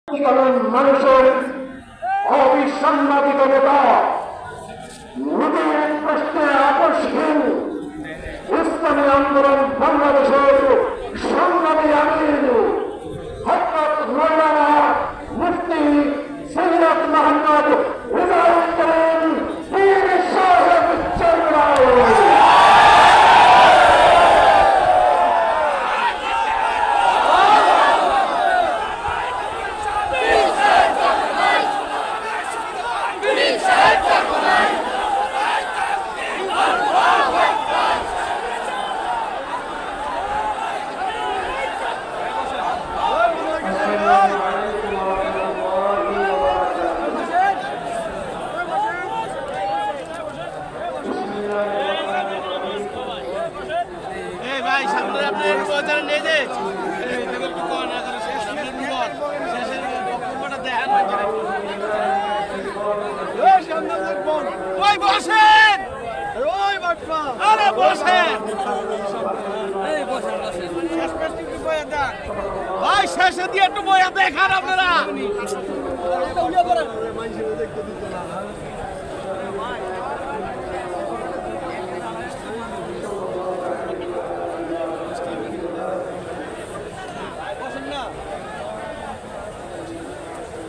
সাধারণ মানুষের অবিসম্মাদিত নেতা নদীর প্রশ্নে আপোষহীন ইসলামী আন্দোলন বাংলাদেশের সংগ্রামী আমির হযরত মাওলানা মুফতি সৈয়দ মোহাম্মদ রেজাউল করিম পীর সাহেব চন্দ্রায়। ভাই সামনে আপনি বাজারে নিয়ে যে ওই বসেন আরে বসেন ভাই শেষে দিয়ে একটু বইয়া দেখান আপনারা।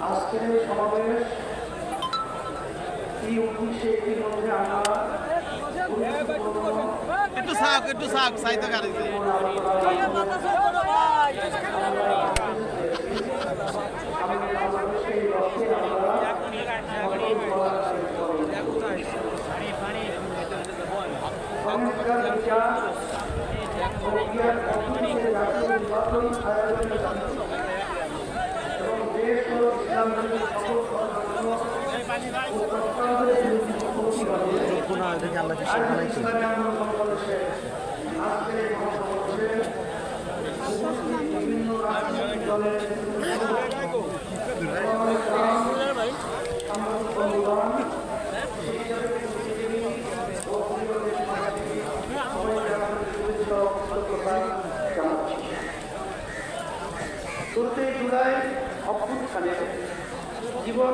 আজকের এই সমাবেশ এই উদ্দেশ্যে ইতিমধ্যে আমরা একটু সাক সাইতে গাড়ি জুলাই অভ্যুত্থানে জীবন